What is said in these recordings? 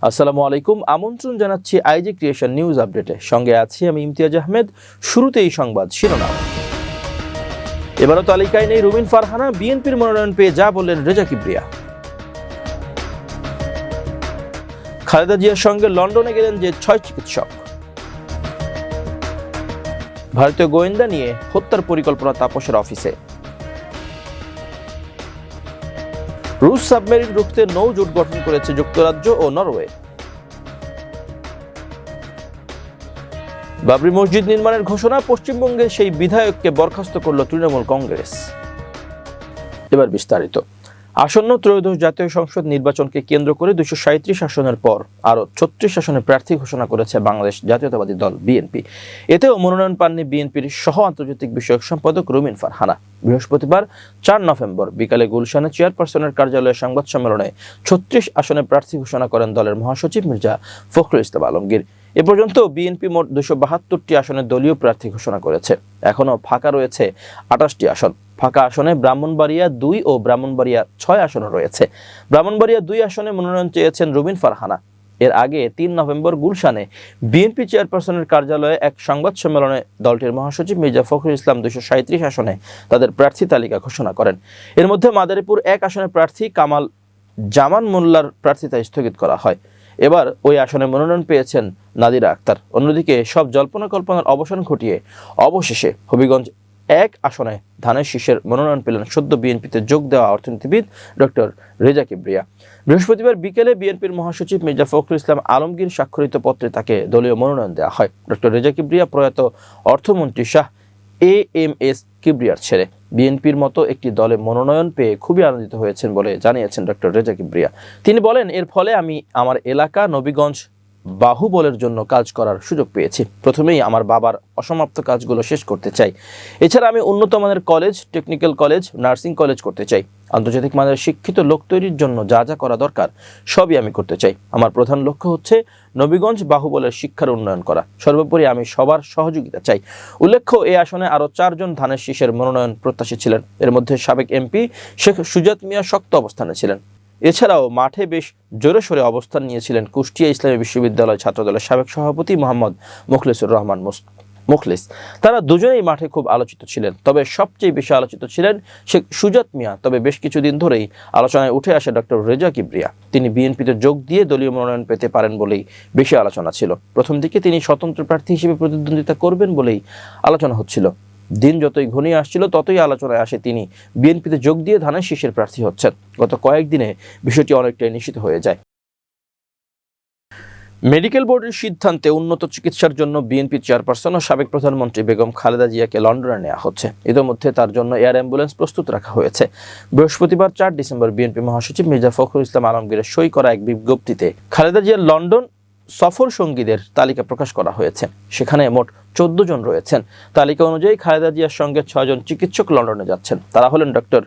আসসালামু আলাইকুম, আমন্ত্রণ জানাচ্ছি আইজি ক্রিয়েশন নিউজ আপডেটে। সঙ্গে আছি আমি ইমতিয়াজ আহমেদ। শুরুতেই সংবাদ শিরোনাম। এবারও তালিকায় নেই রুমিন ফারহানা, বিএনপির মনোনয়ন পেয়ে যা বললেন রেজা কিবরিয়া। খালেদা জিয়ার সঙ্গে লন্ডনে গেলেন যে 6 চিকিৎসক। ভারতীয় গোয়েন্দা নিয়ে হত্যার পরিকল্পনা তাপসের অফিসে। রুশ সাবমেরিন রুখতে নৌ জোট গঠন করেছে যুক্তরাজ্য ও নরওয়ে। বাবরি মসজিদ নির্মাণের ঘোষণা, পশ্চিমবঙ্গে সেই বিধায়ককে বরখাস্ত করল তৃণমূল কংগ্রেস। এবার বিস্তারিত। আসন্ন ত্রয়োদশ জাতীয় সংসদ নির্বাচনকে কেন্দ্র করে 237 আসনের পর আরও 36 আসনে প্রার্থী ঘোষণা করেছে বাংলাদেশ জাতীয়তাবাদী দল বিএনপি। এতেও মনোনয়ন পাননি বিএনপির সহ আন্তর্জাতিক বিষয়ক সম্পাদক রুমিন ফারহানা। বৃহস্পতিবার 4 নভেম্বর বিকালে গুলশানে চেয়ারপারসনের কার্যালয়ে সংবাদ সম্মেলনে 36 আসনে প্রার্থী ঘোষণা করেন দলের মহাসচিব মির্জা ফখরুল ইসলাম আলমগীর। এ পর্যন্ত বিএনপি মোট 272টি আসনে দলীয় প্রার্থী ঘোষণা করেছে। এখনও ফাঁকা রয়েছে 28টি আসন। ফাঁকা আসনে ব্রাহ্মণবাড়িয়া 2 ও ব্রাহ্মণবাড়িয়া 6 আসনে রয়েছে। ব্রাহ্মণবাড়িয়া 2 আসনে মনোনয়ন চেয়েছেন রুমিন ফারহানা। এর আগে 3 নভেম্বর গুলশানে বিএনপি চেয়ারপারসনের কার্যালয়ে এক সংবাদ সম্মেলনে দলটির মহাসচিব মির্জা ফখরুল ইসলাম 237 আসনে তাদের প্রার্থী তালিকা ঘোষণা করেন। এর মধ্যে মাদারীপুর 1 আসনের প্রার্থী কামাল জামান মোল্লার প্রার্থিতা স্থগিত করা হয়। এবার ওই আসনে মনোনয়ন পেয়েছেন নাদিরা আক্তার। অন্যদিকে সব জল্পনা কল্পনার অবসান ঘটিয়ে অবশেষে হবিগঞ্জ 1 আসনে ধানের শীষের মনোনয়ন পেলেন সদ্য বিএনপিতে যোগ দেওয়া অর্থনীতিবিদ ডক্টর রেজা কিবরিয়া। বৃহস্পতিবার বিকেলে বিএনপির মহাসচিব মির্জা ফখরুল ইসলাম আলমগীর স্বাক্ষরিত পত্রে তাকে দলীয় মনোনয়ন দেওয়া হয়। ডক্টর রেজা কিবরিয়া প্রয়াত অর্থমন্ত্রী শাহ AMS কিবরিয়ার ছেলে। বিএনপির মতো একটি দলে মনোনয়ন পেয়ে খুবই আনন্দিত হয়েছেন বলে জানিয়েছেন ডক্টর রেজা কিবরিয়া। তিনি বলেন, এর ফলে আমি আমার এলাকা নবীগঞ্জ বাহুবলের জন্য কাজ করার সুযোগ পেয়েছি। প্রথমেই আমার বাবার অসমাপ্ত কাজগুলো শেষ করতে চাই। এছাড়া আমি উন্নত মানের college, technical college, nursing college করতে চাই। আন্তর্জাতিক মানের শিক্ষিত লোক তৈরির জন্য যা যা করা দরকার সবই আমি করতে চাই। আমার প্রধান লক্ষ্য হচ্ছে নবীগঞ্জ বাহুবলের শিক্ষার উন্নয়ন করা। সর্বোপরি আমি সবার সহযোগিতা চাই। উল্লেখ্য, এই আসনে আরও 4 জন ধানের শীষের মনোনয়ন প্রত্যাশী ছিলেন। এর মধ্যে সাবেক এমপি শেখ সুজাত মিয়া শক্ত অবস্থানে ছিলেন। এছাড়াও মাঠে বেশ জোরে সোরে অবস্থান নিয়েছিলেন কুষ্টিয়া ইসলামী বিশ্ববিদ্যালয় ছাত্রদলের সাবেক সভাপতি মোহাম্মদ মুখলিসুর রহমান মুখলিস। তারা দুজনেই মাঠে খুব আলোচিত ছিলেন। তবে সবচেয়ে বেশি আলোচিত ছিলেন শেখ সুজাত মিয়া। তবে বেশ কিছুদিন ধরেই আলোচনায় উঠে আসে ডক্টর রেজা কিবরিয়া। তিনি বিএনপিতে যোগ দিয়ে দলীয় মনোনয়ন পেতে পারেন বলেই বেশি আলোচনা ছিল। প্রথম দিকে তিনি স্বতন্ত্র প্রার্থী হিসেবে প্রতিদ্বন্দ্বিতা করবেন বলেই আলোচনা হচ্ছিল। দিন যতই ঘনিয়ে আসছিল ততই আলোচনায় আসে তিনি বিএনপিতে যোগ দিয়ে ধানের শীষের প্রার্থী হচ্ছেন। গত কয়েকদিনে বিষয়টি অনেকটাই নিশ্চিত হয়ে যায়। মেডিকেল বোর্ডের সিদ্ধান্তে উন্নত চিকিৎসার জন্য বিএনপি চেয়ারপারসন ও সাবেক প্রধানমন্ত্রী বেগম খালেদা জিয়াকে লন্ডনে নেওয়া হচ্ছে। ইতিমধ্যে তার জন্য এয়ার অ্যাম্বুলেন্স প্রস্তুত রাখা হয়েছে। বৃহস্পতিবার 4 ডিসেম্বর বিএনপি মহাসচিব মির্জা ফখরুল ইসলাম আলমগীরের সই করা এক বিজ্ঞপ্তিতে খালেদা জিয়ার লন্ডন সফর সঙ্গীদের তালিকা প্রকাশ করা হয়েছে। সেখানে মোট 14 জন রয়েছেন। তালিকা অনুযায়ী খালেদা জিয়ার সঙ্গে 6 জন চিকিৎসক লন্ডনে যাচ্ছেন। তারা হলেন doctor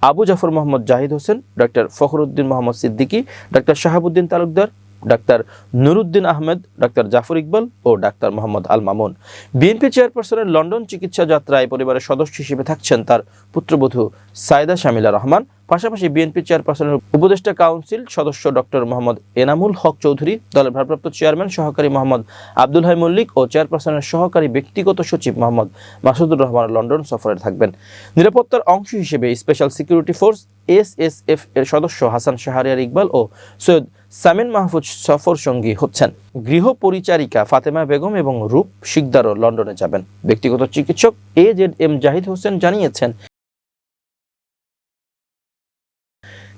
Abu Jafar Mohammad Zahid Hossain, doctor Fakhruddin Mohammad Siddiqui, doctor Shahabuddin Talukdar, ডাক্তার নুরুদ্দিন আহমেদ, ডাক্তার জাফর ইকবাল ও ডাক্তার মোহাম্মদ আল মামুন। বিএনপি চেয়ারপারসনের লন্ডন চিকিৎসা যাত্রায় পরিবারের সদস্য হিসেবে থাকছেন তার পুত্রবধূ সাইদা শামিলা রহমান। পাশাপাশি বিএনপি চেয়ারপারসনের উপদেষ্টা কাউন্সিল সদস্য ডক্টর মোহাম্মদ এনামুল হক চৌধুরী, দলের ভারপ্রাপ্ত চেয়ারম্যান সহকারী মোহাম্মদ আব্দুল হাই মল্লিক ও চেয়ারপারসনের সহকারী ব্যক্তিগত সচিব মোহাম্মদ মাসুদুর রহমান লন্ডন সফরে থাকবেন। নিরাপত্তার অংশ হিসেবে স্পেশাল সিকিউরিটি ফোর্স SSF এর সদস্য হাসান শাহরিয়ার ইকবাল ও সৈয়দ সামিন মাহফুজ সফর সঙ্গী হচ্ছেন। গৃহ পরিচারিকা ফাতেমা বেগম এবং রূপ শিকদারও লন্ডনে যাবেন। ব্যক্তিগত চিকিৎসক AZM জাহিদ হোসেন জানিয়েছেন,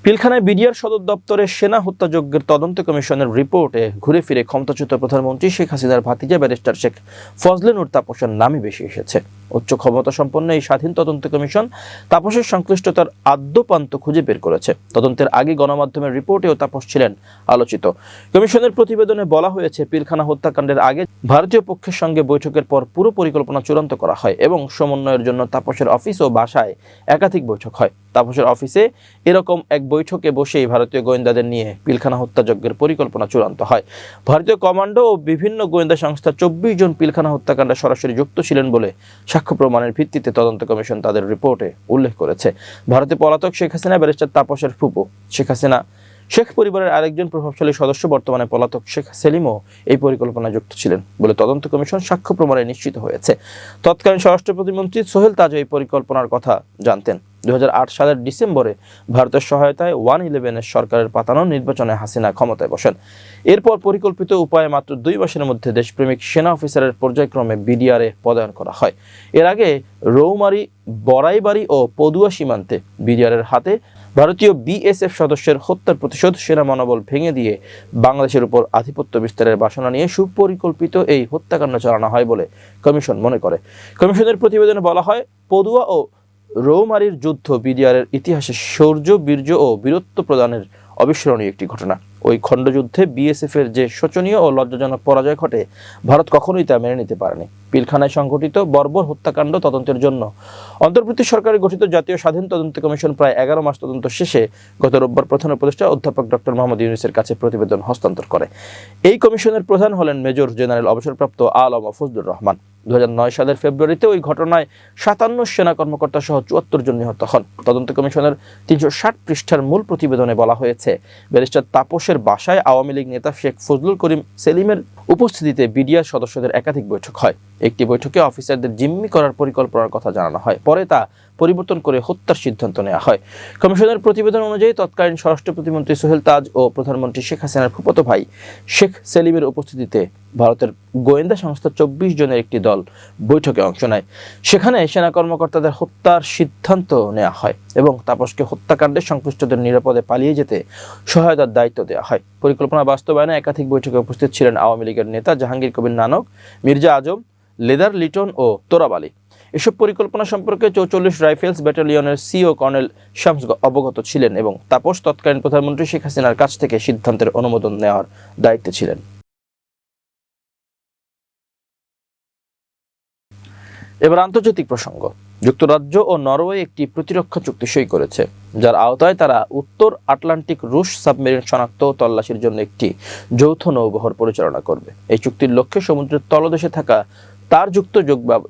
পিলখানায় বিডিআর সদর দপ্তরে সেনা হত্যাযজ্ঞের তদন্ত কমিশনের রিপোর্টে ঘুরে ফিরে ক্ষমতাচ্যুত প্রধানমন্ত্রী শেখ হাসিনার ভাতিজা ব্যারিস্টার শেখ ফজলে নূর তাপসের নামই বেশি এসেছে। উচ্চ ক্ষমতা সম্পন্ন এই স্বাধীন তদন্ত কমিশন তাপসের সংশ্লিষ্টতার আদ্যপান্ত খুঁজে বের করেছে। তদন্তের আগে গণমাধ্যমের রিপোর্টেও তাপস ছিলেন আলোচিত। কমিশনের প্রতিবেদনে বলা হয়েছে, পিলখানা হত্যাকাণ্ডের আগে ভারতীয় পক্ষের সঙ্গে বৈঠকের পর পুরো পরিকল্পনা চূড়ান্ত করা হয় এবং সমন্বয়ের জন্য তাপসের অফিস ও বাসায় একাধিক বৈঠক হয়। তাপসের অফিসে এরকম এক বৈঠকে বসেই ভারতীয় গোয়েন্দাদের নিয়ে পিলখানা হত্যাযজ্ঞের পরিকল্পনা চূড়ান্ত হয়। ভারতীয় কমান্ডো ও বিভিন্ন গোয়েন্দা সংস্থা 24 জন পিলখানা হত্যাকাণ্ডে সরাসরি যুক্ত ছিলেন বলে সাক্ষ্য প্রমাণের ভিত্তিতে তদন্ত কমিশন তাদের রিপোর্টে উল্লেখ করেছে। ভারতে পলাতক শেখ হাসিনা ব্যারিস্টার তাপসের ফুপু। শেখ হাসিনা শেখ পরিবারের আরেকজন প্রভাবশালী সদস্য বর্তমানে পলাতক শেখ সেলিমও এই পরিকল্পনায় যুক্ত ছিলেন বলে তদন্ত কমিশন সাক্ষ্য প্রমাণে নিশ্চিত হয়েছে। তৎকালীন স্বরাষ্ট্র প্রতিমন্ত্রী সোহেল তাজ এই পরিকল্পনার কথা জানতেন। 2008 সালের ডিসেম্বরে ভারতের সহায়তায় 111-এর সরকারের পাতানো নির্বাচনে হাসিনা ক্ষমতায় বসেন। এরপর পরিকল্পিত উপায়ে মাত্র 2 মাসের মধ্যে দেশপ্রেমিক সেনা অফিসারের পর্যায়ক্রমে বিডিআরে পদায়ন করা হয়। এর আগে রৌমারী, বড়াইবাড়ি ও পদুয়া সীমান্তে বিডিআরের হাতে ভারতীয় বিএসএফ সদস্যের হত্যার প্রতিশোধ সেনা মনোবল ভেঙে দিয়ে বাংলাদেশের উপর আধিপত্য বিস্তারের বাসনা নিয়ে সুপরিকল্পিত এই হত্যাকাণ্ড চালানো হয় বলে কমিশন মনে করে। কমিশনের প্রতিবেদনে বলা হয়, পদুয়া ও রৌমারীর যুদ্ধ বিডিআরের ইতিহাসে শৌর্য, বীর্য ও বীরত্ব প্রদানের অবিস্মরণীয় একটি ঘটনা। ওই খণ্ডযুদ্ধে বিএসএফ এর যে শোচনীয় ও লজ্জাজনক পরাজয় ঘটে, ভারত কখনোই তা মেনে নিতে পারেনি। পিলখানায় সংঘটিত বর্বর হত্যাকাণ্ড তদন্তের জন্য অন্তর্বর্তী সরকারে গঠিত জাতীয় স্বাধীন তদন্ত কমিশন প্রায় 11 মাস তদন্ত শেষে গত রোববার প্রধান উপদেষ্টা অধ্যাপক ডক্টর মোহাম্মদ ইউনূসের কাছে প্রতিবেদন হস্তান্তর করে। এই কমিশনের প্রধান হলেন মেজর জেনারেল অবসরপ্রাপ্ত আলম ফজলুর রহমান। 2009 সালের ফেব্রুয়ারিতে ওই ঘটনায় 57 সেনা কর্মকর্তা সহ 74 জন নিহত হন। তদন্ত কমিশনের 360 পৃষ্ঠার মূল প্রতিবেদনে বলা হয়েছে, ব্যারিস্টার তাপসের বাসায় আওয়ামী লীগ নেতা শেখ ফজলুল করিম সেলিমের উপস্থিতিতে বিডিআর সদস্যদের একাধিক বৈঠক হয়। একটি বৈঠকে অফিসারদের জিম্মি করার পরিকল্পনার কথা জানানো হয়, পরে তা পরিবর্তন করে হত্যার সিদ্ধান্ত নেওয়া হয়। কমিশনের প্রতিবেদন অনুযায়ী তৎকালীন স্বরাষ্ট্র প্রতিমন্ত্রী সোহেল তাজ ও প্রধানমন্ত্রী শেখ হাসিনার ফুফাতো ভাই শেখ সেলিমের উপস্থিতিতে ভারতের গোয়েন্দা সংস্থা 24 জনের একটি দল বৈঠকে অংশ নেয়। সেখানে সেনা কর্মকর্তাদের হত্যার সিদ্ধান্ত নেওয়া হয় এবং তাপসকে হত্যাকাণ্ডে সংশ্লিষ্টদের নিরাপদে পালিয়ে যেতে সহায়তার দায়িত্ব দেওয়া হয়। পরিকল্পনা বাস্তবায়নে একাধিক বৈঠকে উপস্থিত ছিলেন আওয়ামী লীগের নেতা জাহাঙ্গীর কবির নানক, মির্জা আজম, লেদার লিটন ও তোরাব আলী। এসব পরিকল্পনা সম্পর্কে 44 রাইফেলস ব্যাটালিয়নের সিও কর্নেল শামস অবগত ছিলেন এবং তাপস তৎকালীন প্রধানমন্ত্রী শেখ হাসিনার কাছ থেকে সিদ্ধান্তের অনুমোদন নেওয়ার দায়িত্বে ছিলেন। এবার আন্তর্জাতিক প্রসঙ্গ। যুক্তরাজ্য ও নরওয়ে একটি প্রতিরক্ষা চুক্তি সই করেছে, যার আওতায় তারা উত্তর আটলান্টিক রুশ সাবমেরিন শনাক্ত ও তল্লাশির জন্য একটি যৌথ নৌবহর পরিচালনা করবে। এই চুক্তির লক্ষ্যে সমুদ্রের তলদেশে থাকা তারযুক্ত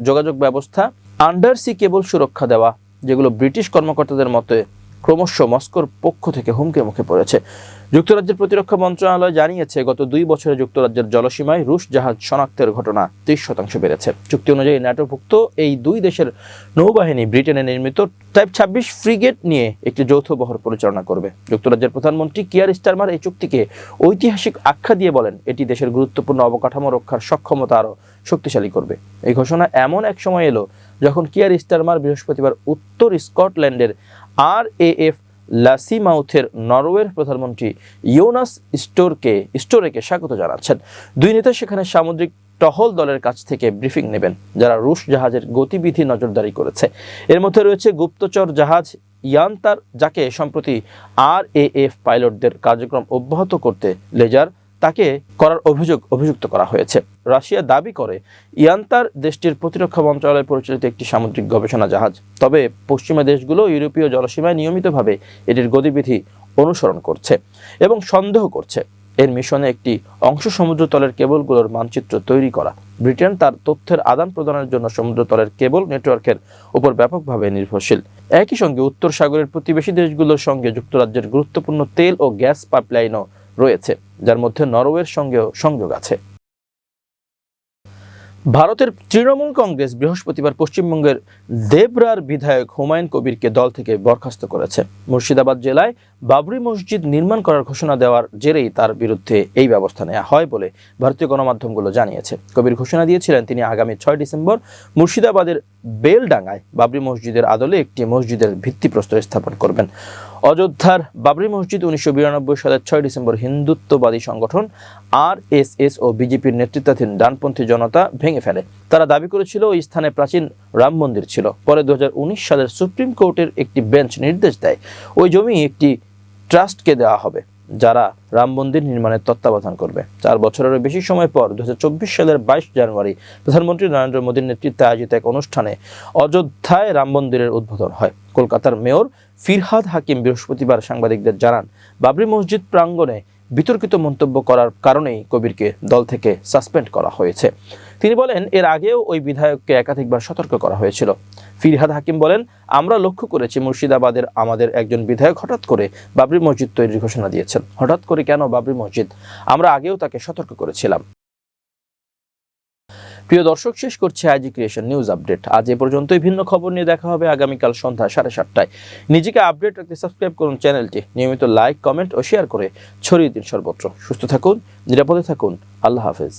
যোগাযোগ ব্যবস্থা, আন্ডার সি কেবল সুরক্ষা দেওয়া, যেগুলো ব্রিটিশ কর্মকর্তাদের মতে ক্রমশ মস্কোর পক্ষ থেকে হুমকির মুখে পড়েছে। যুক্তরাজ্যের প্রতিরক্ষা মন্ত্রণালয় জানিয়েছে, গত 2 বছরে যুক্তরাজ্যের জলসীমায় রুশ জাহাজ শনাক্তের ঘটনা 30% বেড়েছে। চুক্তি অনুযায়ী ন্যাটোভুক্ত এই 2 দেশের নৌবাহিনী ব্রিটেনে নির্মিত টাইপ 26 ফ্রিগেট নিয়ে একটি যৌথ বহর পরিচালনা করবে। যুক্তরাজ্যের প্রধানমন্ত্রী কিয়ার স্টারমার এই চুক্তিকে ঐতিহাসিক আখ্যা দিয়ে বলেন, এটি দেশের গুরুত্বপূর্ণ অবকাঠামো রক্ষার সক্ষমতা আরও শক্তিশালী করবে। এই ঘোষণা এমন এক সময় এলো যখন কিয়ার স্টারমার বৃহস্পতিবার উত্তর স্কটল্যান্ডের RAF লাসিমাউথের নরওয়ের প্রধানমন্ত্রী ইয়োনাস স্টোরেকে স্বাগত জানাচ্ছেন। 2 নেতা সেখানে সামুদ্রিক টহল দলের কাছ থেকে ব্রিফিং নেবেন, যারা রুশ জাহাজের গতিবিধি নজরদারি করেছে। এর মধ্যে রয়েছে গুপ্তচর জাহাজ ইয়ান্তার, যাকে সম্প্রতি RAF পাইলটদের কার্যক্রম অব্যাহত করতে লেজার তাকে করার অভিযুক্ত করা হয়েছে। রাশিয়া দাবি করে ইয়ান্তার দেশটির প্রতিরক্ষা মন্ত্রণালয় পরিচালিত একটি সামুদ্রিক গবেষণা জাহাজ। তবে পশ্চিমা দেশগুলো ইউরোপীয় জলসীমায় নিয়মিতভাবে এটির গতিবিধি অনুসরণ করছে এবং সন্দেহ করছে এর মিশনে একটি অংশ সমুদ্রতলের কেবলগুলোর মানচিত্র তৈরি করা। ব্রিটেন তার তথ্যের আদান প্রদানের জন্য সমুদ্রতলের কেবল নেটওয়ার্কের উপর ব্যাপকভাবে নির্ভরশীল। একই সঙ্গে উত্তর সাগরের প্রতিবেশী দেশগুলোর সঙ্গে যুক্তরাজ্যের গুরুত্বপূর্ণ তেল ও গ্যাস পাইপলাইনও রয়েছে, যার মধ্যে নরওয়ের সঙ্গেও সংযোগ আছে। ভারতের তৃণমূল কংগ্রেস বৃহস্পতিবার পশ্চিমবঙ্গের দেবরার বিধায়ক হুমায়ুন কবিরকে দল থেকে বরখাস্ত করেছে। মুর্শিদাবাদ জেলায় বাবরি মসজিদ নির্মাণ করার ঘোষণা দেওয়ার জেরেই তার বিরুদ্ধে এই ব্যবস্থা নেওয়া হয় বলে ভারতীয় গণমাধ্যমগুলো জানিয়েছে। কবির ঘোষণা দিয়েছিলেন তিনি আগামী 6 ডিসেম্বর মুর্শিদাবাদের বেলডাঙ্গায় বাবরি মসজিদের আদলে একটি মসজিদের ভিত্তিপ্রস্তর স্থাপন করবেন। অযোধ্যার বাবরি মসজিদ 1992 সালের 6 ডিসেম্বর হিন্দুত্ববাদী সংগঠন RSS ও বিজেপির নেতৃত্বাধীন ডানপন্থী জনতা ভেঙে ফেলে। তারা দাবি করেছিল ওই স্থানে প্রাচীন রাম মন্দির ছিল। পরে 2019 সালের সুপ্রিম কোর্টের একটি বেঞ্চ নির্দেশ দেয় ওই জমি একটি ট্রাস্টকে দেওয়া হবে, যারা রাম মন্দির নির্মাণের তত্ত্বাবধান করবে। 4 বছরেরও বেশি সময় পর 2024 সালের 22 জানুয়ারি প্রধানমন্ত্রী নরেন্দ্র মোদীর নেতৃত্বে আয়োজিত এক অনুষ্ঠানে অযোধ্যায় রাম মন্দিরের উদ্বোধন হয়। কলকাতার মেয়র ফিরহাদ হাকিম বৃহস্পতিবার সাংবাদিকদের জানান, বাবরি মসজিদ প্রাঙ্গণে বিতর্কিত মন্তব্য করার কারণেই কবিরকে দল থেকে সাসপেন্ড করা হয়েছে। তিনি বলেন, এর আগেও ওই বিধায়ককে একাধিকবার সতর্ক করা হয়েছিল। ফিরহাদ হাকিম বলেন, আমরা লক্ষ্য করেছি মুর্শিদাবাদের আমাদের একজন বিধায়ক হঠাৎ করে বাবরি মসজিদ তৈরির ঘোষণা দিয়েছেন। হঠাৎ করে কেন বাবরি মসজিদ? আমরা আগেও তাকে সতর্ক করেছিলাম। প্রিয় দর্শক, শেষ করছে আইজি ক্রিয়েশন নিউজ আপডেট। আজ এ পর্যন্তই। ভিন্ন খবর নিয়ে দেখা হবে আগামীকাল সন্ধ্যা 7:30টায়। নিজেকে আপডেট রাখতে সাবস্ক্রাইব করুন চ্যানেলটি। নিয়মিত লাইক, কমেন্ট ও শেয়ার করে ছড়িয়ে দিন সর্বত্র। সুস্থ থাকুন, নিরাপদে থাকুন। আল্লাহ হাফেজ।